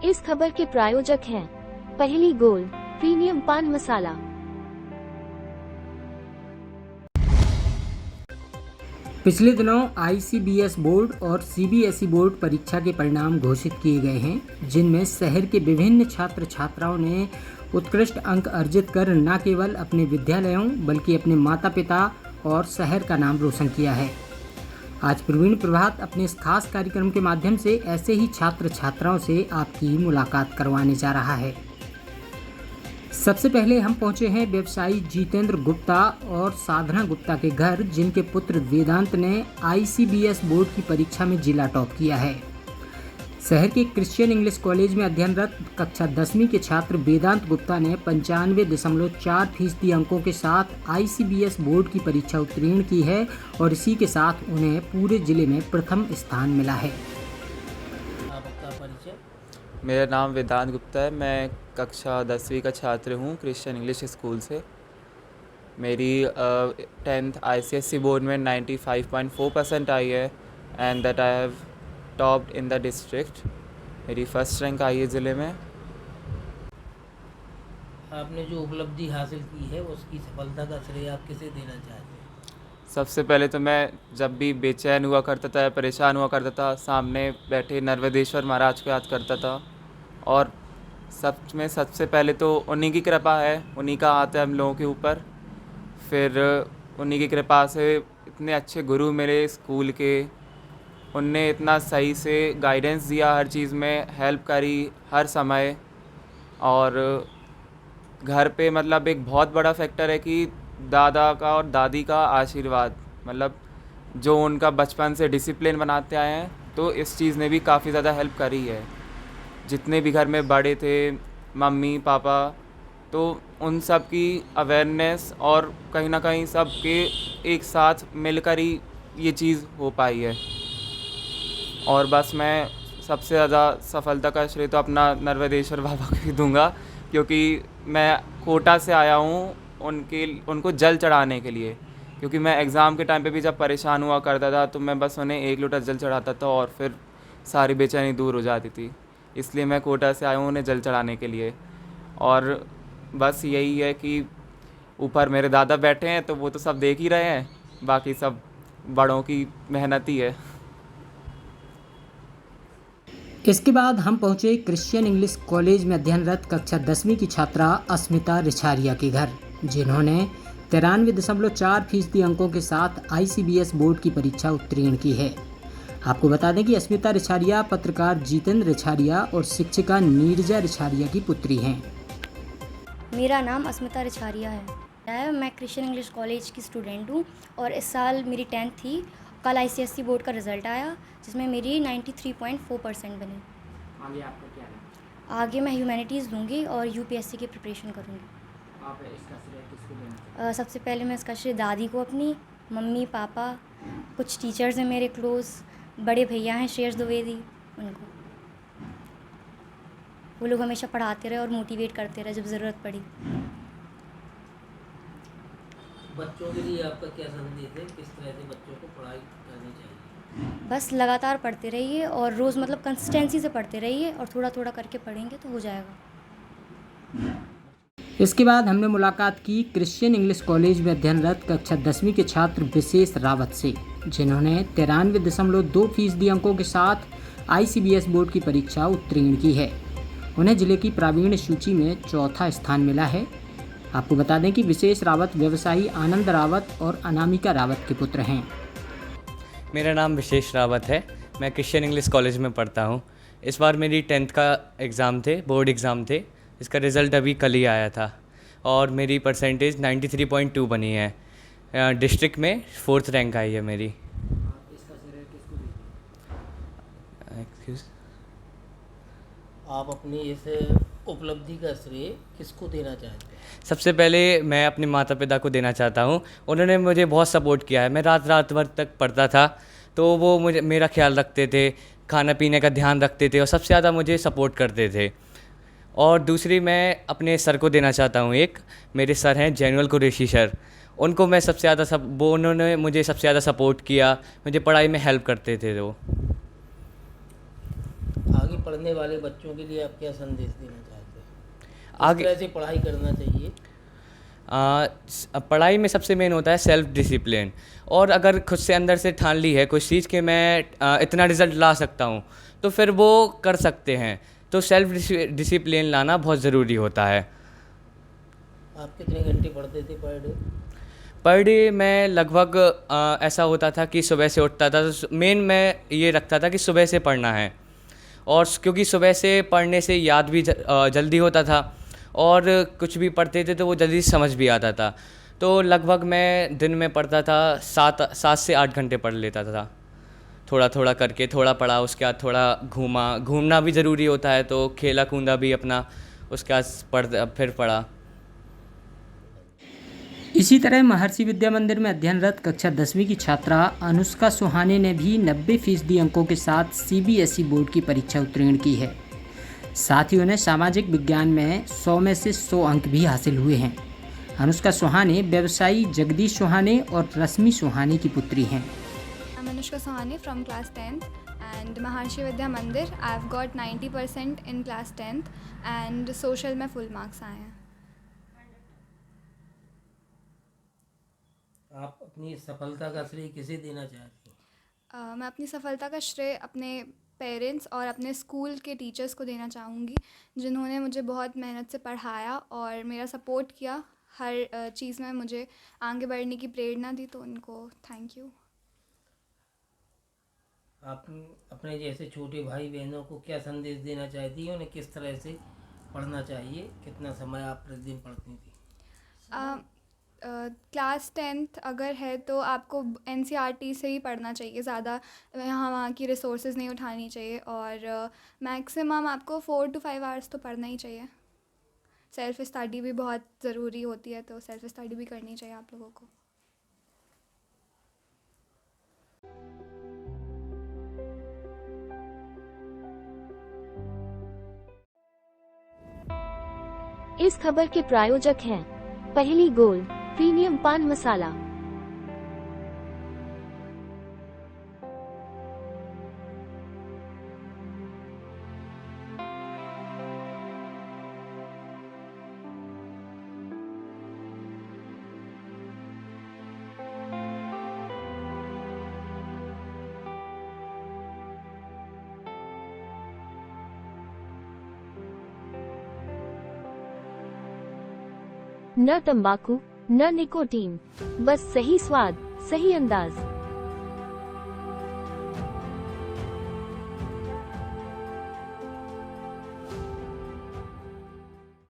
इस खबर के प्रायोजक हैं पहली गोल्ड प्रीमियम पान मसाला। पिछले दिनों आईसीबीएस बोर्ड और सीबीएसई बोर्ड परीक्षा के परिणाम घोषित किए गए हैं, जिनमें शहर के विभिन्न छात्र छात्राओं ने उत्कृष्ट अंक अर्जित कर न केवल अपने विद्यालयों बल्कि अपने माता पिता और शहर का नाम रोशन किया है। आज प्रवीण प्रभात अपने इस खास कार्यक्रम के माध्यम से ऐसे ही छात्र छात्राओं से आपकी मुलाकात करवाने जा रहा है। सबसे पहले हम पहुंचे हैं व्यवसायी जितेंद्र गुप्ता और साधना गुप्ता के घर, जिनके पुत्र वेदांत ने आईसीबीएस बोर्ड की परीक्षा में जिला टॉप किया है। शहर के क्रिश्चियन इंग्लिश कॉलेज में अध्ययनरत कक्षा 10वीं के छात्र वेदांत गुप्ता ने 95.4% अंकों के साथ आईसीबीएस बोर्ड की परीक्षा उत्तीर्ण की है और इसी के साथ उन्हें पूरे जिले में प्रथम स्थान मिला है। आपका परिचय? मेरा नाम वेदांत गुप्ता है। मैं कक्षा 10वीं का छात्र हूँ क्रिश्चियन इंग्लिश स्कूल से। मेरी 10th आईसीएसई बोर्ड में 95.4% आई है and that I have topped in the district. मेरी फर्स्ट रैंक आई है ज़िले में। आपने जो उपलब्धि हासिल की है उसकी सफलता का श्रेय आप किसे देना चाहते हैं? सबसे पहले तो मैं जब भी बेचैन हुआ करता था, परेशान हुआ करता था, सामने बैठे नर्मदेश्वर महाराज को याद करता था और सबसे पहले तो उन्हीं की कृपा है, उन्हीं का हाथ है हम लोगों के ऊपर। फिर उन्हीं की कृपा से इतने अच्छे गुरु मेरे स्कूल के, उनने इतना सही से गाइडेंस दिया, हर चीज़ में हेल्प करी हर समय। और घर पे मतलब एक बहुत बड़ा फैक्टर है कि दादा का और दादी का आशीर्वाद, मतलब जो उनका बचपन से डिसिप्लिन बनाते आए हैं, तो इस चीज़ ने भी काफ़ी ज़्यादा हेल्प करी है। जितने भी घर में बड़े थे, मम्मी पापा, तो उन सब की अवेयरनेस और कहीं ना कहीं सबके एक साथ मिलकर ही ये चीज़ हो पाई है। और बस मैं सबसे ज़्यादा सफलता का श्रेय तो अपना नर्मदेश्वर बाबा को ही दूंगा, क्योंकि मैं कोटा से आया हूँ उनको जल चढ़ाने के लिए। क्योंकि मैं एग्ज़ाम के टाइम पे भी जब परेशान हुआ करता था तो मैं बस उन्हें 1 लोटा जल चढ़ाता था और फिर सारी बेचैनी दूर हो जाती थी। इसलिए मैं कोटा से आया हूँ उन्हें जल चढ़ाने के लिए। और बस यही है कि ऊपर मेरे दादा बैठे हैं तो वो तो सब देख ही रहे हैं, बाकी सब बड़ों की मेहनत ही है। इसके बाद हम पहुंचे क्रिश्चियन इंग्लिश कॉलेज में अध्ययनरत कक्षा 10वीं की छात्रा अस्मिता रिछारिया के घर, जिन्होंने 93.4% अंकों के साथ आईसीबीएस बोर्ड की परीक्षा उत्तीर्ण की है। आपको बता दें कि अस्मिता रिछारिया पत्रकार जितेंद्र रिछारिया और शिक्षिका नीरजा रिछारिया की पुत्री हैं। मेरा नाम अस्मिता रिछारिया है। मैं क्रिश्चियन इंग्लिश कॉलेज की स्टूडेंट हूँ और इस साल मेरी 10th थी। कल आईसीएसई बोर्ड का रिज़ल्ट आया जिसमें मेरी 93.4% बनी। आगे आपका क्या है? आगे मैं ह्यूमैनिटीज़ लूँगी और यूपीएससी की प्रिपरेशन करूँगी। आप इसका श्रेय किसको देना? सबसे पहले मैं इसका श्रेय दादी को, अपनी मम्मी पापा, कुछ टीचर्स हैं मेरे क्लोज़, बड़े भैया हैं श्रेयस द्विवेदी, उनको। वो लोग हमेशा पढ़ाते रहे और मोटिवेट करते रहे जब ज़रूरत पड़ी। बच्चों के लिए आपका क्या संदेश है? किस तरह से बच्चों को पढ़ाई करनी चाहिए? बस लगातार पढ़ते रहिए और रोज़ मतलब कंसिस्टेंसी से पढ़ते रहिए और थोड़ा थोड़ा करके पढ़ेंगे तो हो जाएगा। इसके बाद हमने मुलाकात की क्रिश्चियन इंग्लिश कॉलेज में अध्ययनरत कक्षा 10वीं के छात्र विशेष रावत से, जिन्होंने 93.2% अंकों के साथ आईसीबीएस बोर्ड की परीक्षा उत्तीर्ण की है। उन्हें जिले की प्रावीण्य सूची में 4था स्थान मिला है। आपको बता दें कि विशेष रावत व्यवसायी आनंद रावत और अनामिका रावत के पुत्र हैं। मेरा नाम विशेष रावत है। मैं क्रिश्चियन इंग्लिश कॉलेज में पढ़ता हूँ। इस बार मेरी 10th का एग्ज़ाम थे, बोर्ड एग्ज़ाम थे। इसका रिज़ल्ट अभी कल ही आया था और मेरी परसेंटेज 93.2 बनी है। डिस्ट्रिक्ट में 4th रैंक आई है मेरी। इसका श्रेय किसको देते हैं? एक्सक्यूज़, आप अपनी इस उपलब्धि का श्रेय किसको देना चाहते हैं? सबसे पहले मैं अपने माता पिता को देना चाहता हूँ। उन्होंने मुझे बहुत सपोर्ट किया है। मैं रात भर तक पढ़ता था तो वो मेरा ख्याल रखते थे, खाना पीने का ध्यान रखते थे और सबसे ज़्यादा मुझे सपोर्ट करते थे। और दूसरी मैं अपने सर को देना चाहता हूँ। एक मेरे सर हैं जैनुअल कुरैशी सर, उनको मैं सबसे ज़्यादा उन्होंने मुझे सबसे ज़्यादा सपोर्ट किया, मुझे पढ़ाई में हेल्प करते थे। वो आगे पढ़ने वाले बच्चों के लिए आप क्या संदेश देना चाहते हैं? आगे किस तरह से पढ़ाई करना चाहिए? पढ़ाई में सबसे मेन होता है सेल्फ डिसिप्लिन। और अगर खुद से अंदर से ठान ली है कुछ चीज़ कि मैं इतना रिज़ल्ट ला सकता हूँ, तो फिर वो कर सकते हैं। तो सेल्फ डिसिप्लिन लाना बहुत ज़रूरी होता है। आप कितने घंटे पढ़ते थे पर डे? पर डे मैं लगभग ऐसा होता था कि सुबह से उठता था तो मेन मैं ये रखता था कि सुबह से पढ़ना है, और क्योंकि सुबह से पढ़ने से याद भी जल्दी होता था, और कुछ भी पढ़ते थे तो वो जल्दी समझ भी आता था। तो लगभग मैं दिन में पढ़ता था 7 से 8 घंटे पढ़ लेता था, थोड़ा थोड़ा करके। थोड़ा पढ़ा, उसके बाद थोड़ा घूमना भी ज़रूरी होता है, तो खेला कूदा भी अपना, उसके बाद फिर पढ़ा। इसी तरह महर्षि विद्या मंदिर में अध्ययनरत कक्षा 10वीं की छात्रा अनुष्का सुहाने ने भी 90% अंकों के साथ CBSE बोर्ड की परीक्षा उत्तीर्ण की है। साथ ही उन्हें सामाजिक विज्ञान में 100 में से 100 अंक भी हासिल हुए हैं। अनुष्का सुहाने व्यवसायी जगदीश सुहाने और रश्मि सुहाने की पुत्री हैं। I'm Anushka Sohani from class 10th and Maharshi Vidya Mandir. I've got 90% in class 10th and social में full marks आए हैं। आप अपनी सफलता का श्रेय किसे देना चाहती हैं? मैं अपनी सफलता का श्रेय अपने पेरेंट्स और अपने स्कूल के टीचर्स को देना चाहूँगी, जिन्होंने मुझे बहुत मेहनत से पढ़ाया और मेरा सपोर्ट किया हर चीज़ में, मुझे आगे बढ़ने की प्रेरणा दी, तो उनको थैंक यू। आप अपने जैसे छोटे भाई बहनों को क्या संदेश देना चाहती हैं? उन्हें किस तरह से पढ़ना चाहिए? कितना समय आप प्रतिदिन पढ़ती थी? क्लास 10th अगर है तो आपको NCERT से ही पढ़ना चाहिए, ज़्यादा वहाँ की रिसोर्सेज नहीं उठानी चाहिए, और मैक्सिमम आपको 4 to 5 आवर्स तो पढ़ना ही चाहिए। सेल्फ़ स्टडी भी बहुत ज़रूरी होती है, तो सेल्फ़ स्टडी भी करनी चाहिए आप लोगों को। इस खबर के प्रायोजक हैं पहली गोल्ड प्रीमियम पान मसाला। न तंबाकू न निकोटीन, बस सही स्वाद, सही अंदाज।